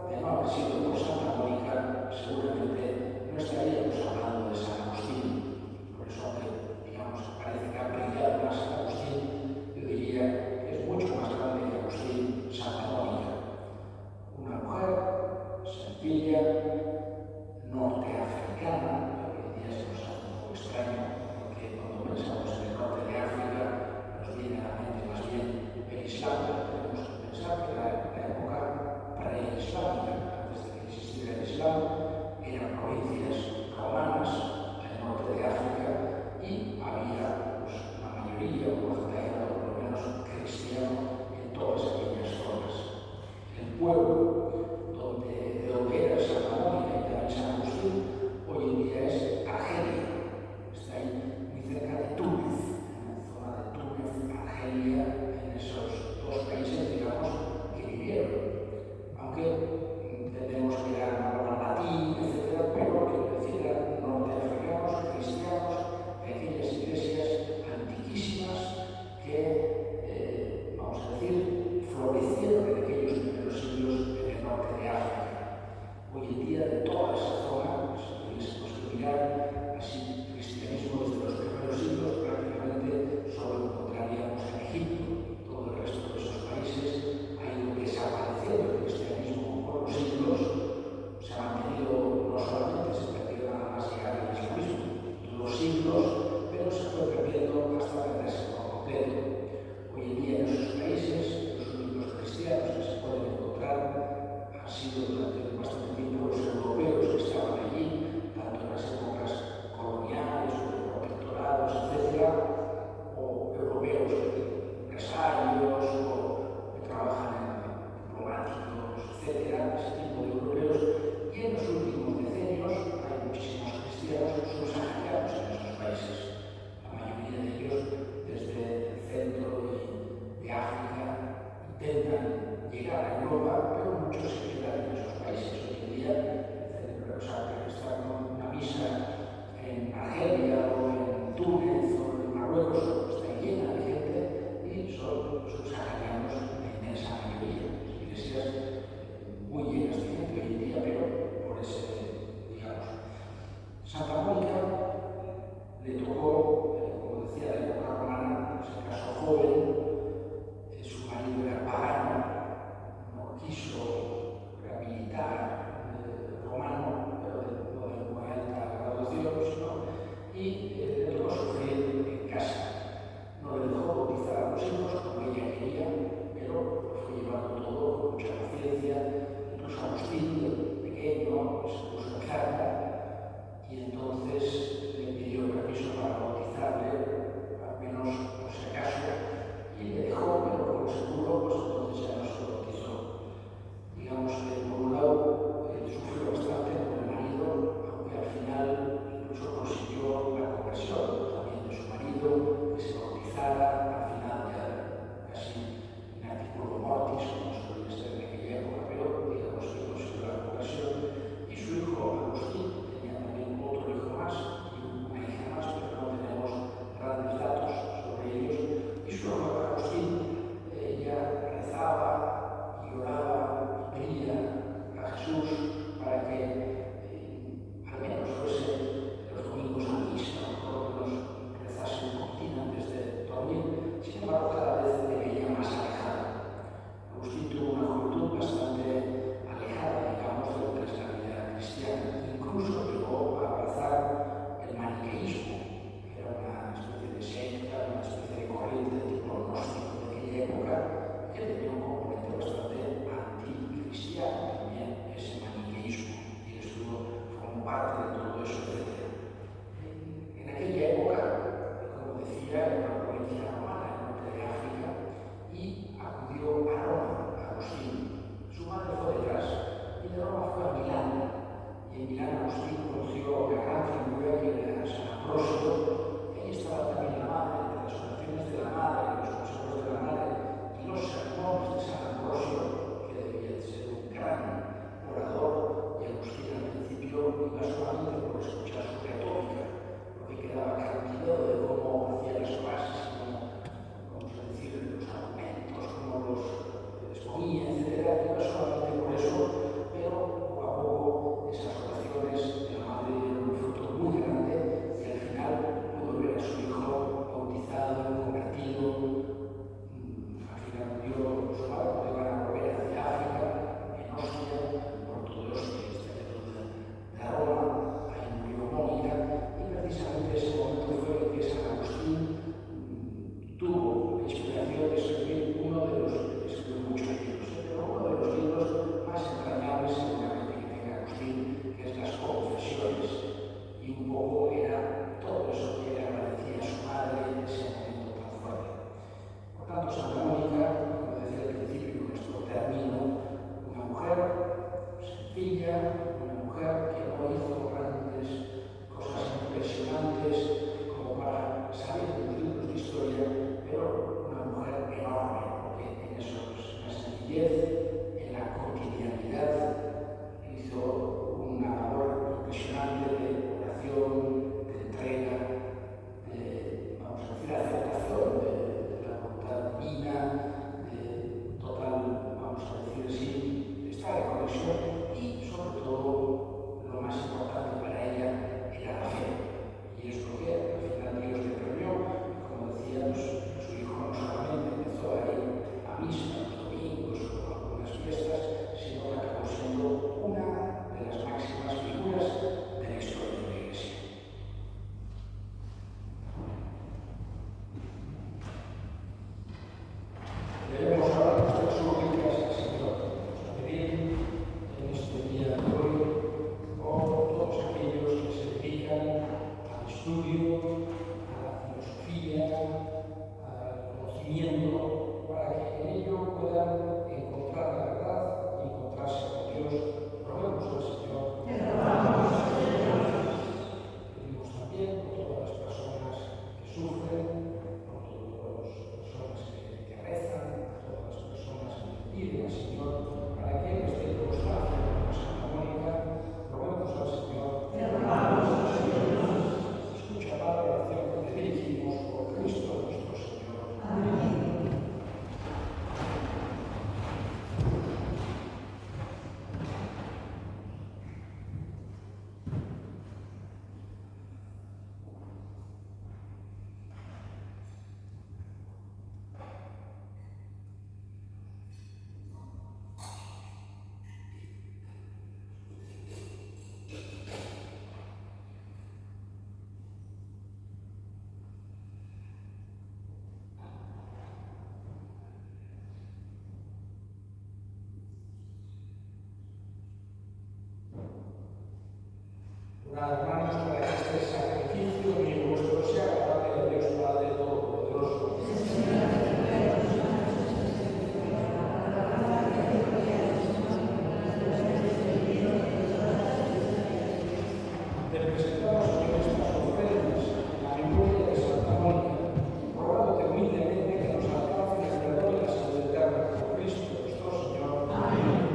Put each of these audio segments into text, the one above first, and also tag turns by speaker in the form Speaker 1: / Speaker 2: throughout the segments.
Speaker 1: de no haber sido por Santa Mónica, seguramente no estaríamos hablando de San Agustín. Por eso, aunque digamos, parece que ha brillado más San Agustín, yo diría que es mucho más grande que Agustín, Santa Mónica. Una mujer sencilla, norteafricana, que hoy en día se nos hace un poco extraño, porque cuando pensamos en el norte de África nos viene a la mente más bien el Islam. Tenemos que pensar que la época preislámica, antes de que existiera el Islam, eran provincias romanas en el norte de África y había pues, una mayoría, un porcentaje por lo menos cristiano en todas aquellas zonas. El pueblo de donde era Santa Mónica y también San Agustín, hoy en día es Argelia. Está ahí muy cerca de Túnez, en la zona de Túnez, Argelia, en esos dos países, digamos, que vivieron. Aunque tenemos que ir a latín, etc., pero quiero decir, eran norteafricanos, cristianos, pequeñas iglesias antiquísimas que, vamos a decir, florecieron en aquellos primeros siglos en el norte de África. Hoy en día, de toda esa zona, si tuviésemos que mirar así cristianismo desde los primeros siglos, prácticamente solo encontraríamos en Egipto. Todo el resto de esos países ha ido desapareciendo el cristianismo con los siglos. Se ha mantenido, no solamente se perdió nada más llegar al islamismo, los siglos, pero se fue perdiendo hasta perderse por completo. Hoy en día en esos países, los únicos cristianos que se pueden encontrar han sido durante bastante tiempo los europeos que estaban allí, tanto en las épocas coloniales o de protectorados, etc., o europeos empresarios o que trabajan en diplomáticos, etc., ese tipo de europeos. Y en los últimos decenios hay muchísimos cristianos subsaharianos en esos países. La mayoría de ellos, desde el centro de África, intentan llegar a Europa, pero muchos se quedan en esos países. Hoy en día, estar con una misa en Argelia o en Túnez o en Marruecos está llena de gente y son subsaharianos la inmensa mayoría. Iglesias muy llenas de gente hoy en día, pero por ese, digamos. Santa Mónica le tocó, como decía, la época romana, se casó joven, su marido era pagano, no quiso, era militar romano, pero no de muy alta graduación, y le tocó sufrir en casa. No le dejó bautizar a los hijos como ella quería, pero lo fue llevando todo con mucha paciencia. Incluso Agustín, de pequeño, se puso enfermo y entonces le pidió permiso para bautizarle, al menos por si acaso, y le dejó, pero como se pudo, pues entonces ya no se bautizó. Digamos que por un lado sufrió bastante con el marido, aunque al final incluso consiguió la conversión también de su marido, que se bautizara, al final ya casi in articulo mortis, como suele ser en aquella época, pero digamos que consiguió la conversión. Y su hijo Agustín tenía también otro hijo más y una hija más, pero no tenemos grandes datos sobre ellos. Y su hijo Agustín ya rezaba y oraba y pedía a Jesús para que al menos fuese los domingos a misa, o por lo menos rezase un poquitín antes de dormir. Sin embargo, cada vez le veía más alejado. Agustín tuvo una juventud bastante alejada, digamos, de lo que es la vida cristiana. Incluso llegó a abrazar el maniqueísmo, que era una especie de secta, una especie de corriente de tipo gnóstico de aquella época, que tenía un componente bastante anticristiano también, ese maniqueísmo. Y les ella, una mujer que no hizo grandes cosas impresionantes como para salir de los libros de historia, pero una mujer enorme, porque en eso, en la sencillez, en la cotidianidad, hizo una labor impresionante de oración, de entrega, de, vamos a decir, aceptación de la voluntad divina, de total, vamos a decir así, de estar en conexión y, sobre todo, lo más importante para ella era la fe. Y es lo que al final Dios le premió. Como decía, pues, su hijo no solamente empezó a ir a misa los domingos o algunas fiestas, sino que acabó siendo una de las máximas figuras de la historia de la Iglesia. Debemos ahora nuestras súplicas al Señor. Vamos a pedir en este día de hoy por todos aquellos que se dedican al estudio, a la filosofía, al conocimiento, para que en ello puedan encontrar la verdad y encontrarse con Dios. Roguemos al Señor. Pedimos también por todas las personas que sufren, por todas las personas que rezan, por todas las personas que piden al Señor, para que desde el constancia de Santa Mónica, roguemos al Señor. Escucha la oración que te dirigimos por Cristo nuestro Señor. Amén. Orad, hermanos, para que este sacrificio mío y vuestro sea agradable a Dios Padre Todopoderoso. Te presentamos, Señor, estas ofrendas en la memoria de Santa Mónica, rogándote humildemente que nos alcance el perdón y la salud eterna por Cristo nuestro Señor. Amén.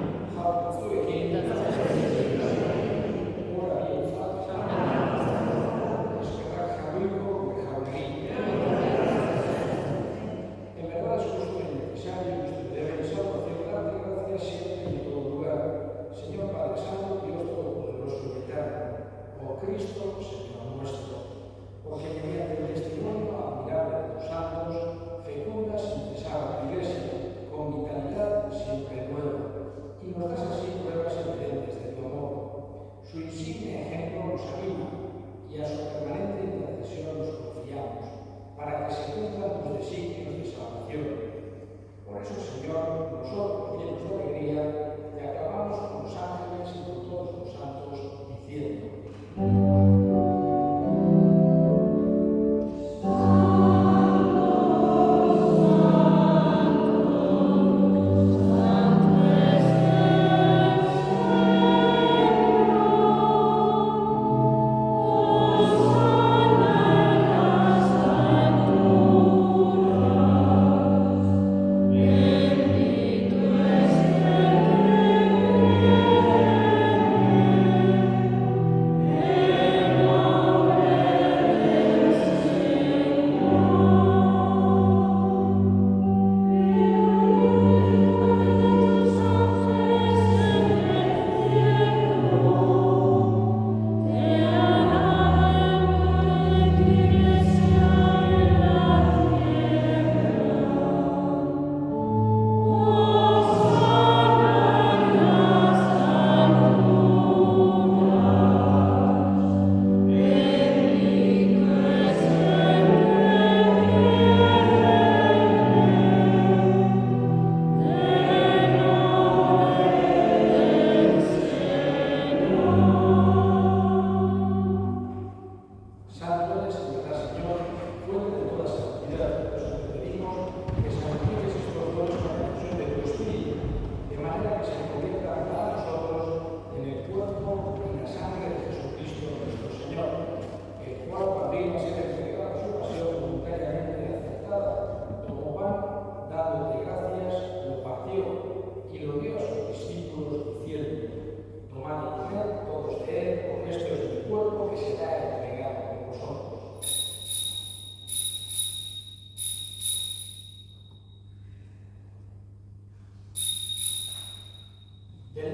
Speaker 1: En verdad es justo y necesario nuestro deber y salvación darte gracias siempre y en todo lugar. Señor Padre Santo, Dios Todopoderoso y Eterno, por Cristo,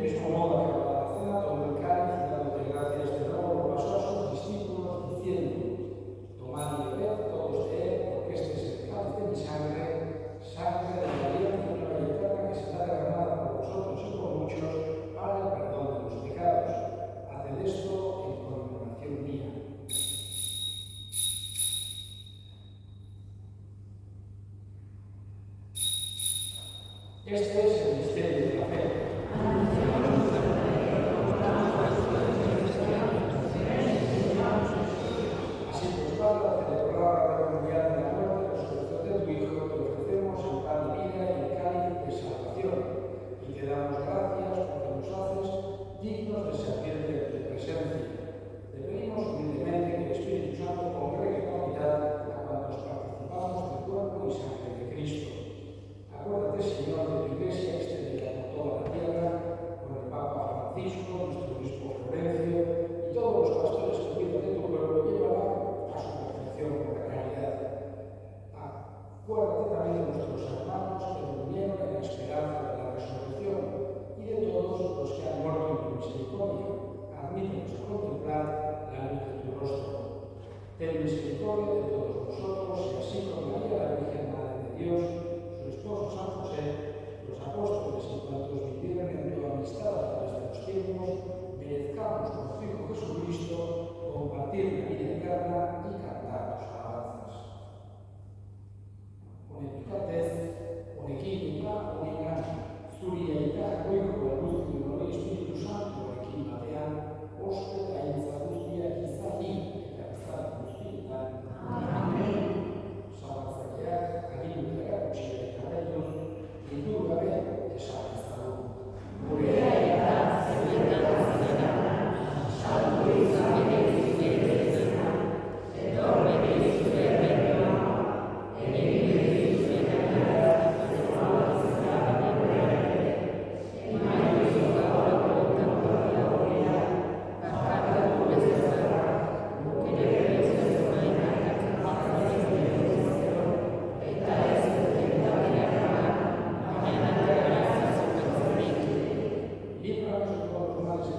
Speaker 1: mismo modo, acabada la cena, tomó el cáliz y dándote gracias de nuevo, lo pasó a sus discípulos diciendo: tomad y bebed todos de él, porque este es el cáliz de mi sangre, sangre de la alianza nueva y eterna que será derramada por vosotros y por muchos para el perdón de los pecados. Haced esto en conmemoración mía. Este es el misterio de la fe. Así pues, Padre, al celebrar la memoria de la muerte y resurrección de tu Hijo, te ofrecemos el pan de vida y el cáliz de salvación, y te damos gracias porque nos haces dignos de servirte en tu presencia. Te pedimos humildemente que el Espíritu Santo congregue con unidad a cuantos participamos del cuerpo y sangre de Cristo. Acuérdate, Señor, de tu Iglesia extendida por toda la tierra, con el Papa Francisco, nuestro obispo Florencio y todos los pastores que cuidan de tu pueblo, llévala a su perfección por la caridad. Acuérdate también de nuestros hermanos que durmieron en la esperanza de la resurrección y de todos los que han muerto en tu misericordia. Admítenos a contemplar la luz de tu rostro. Ten misericordia de todos nosotros y así con María, la Virgen Madre de Dios, su esposo San José, los apóstoles y cuantos vivieron en tu amistad a través de los tiempos, merezcamos con tu Hijo Jesucristo compartir la vida eterna y cantar tus alabanzas. Unepikatez, unekinika, unena, zuriaita, goiko, luzio, hori Espiritu Santo, ekin batean, oso eta intza guztiak izaki eta izan guztietan. Amen. Zabaltzaileak, agindu erakutsi eta nahiuz, gindu gabe esan ezagun. Gurea eta zerreta zerreta, saltu izan egizizena, etorre egizizena, líbranos de todos los males y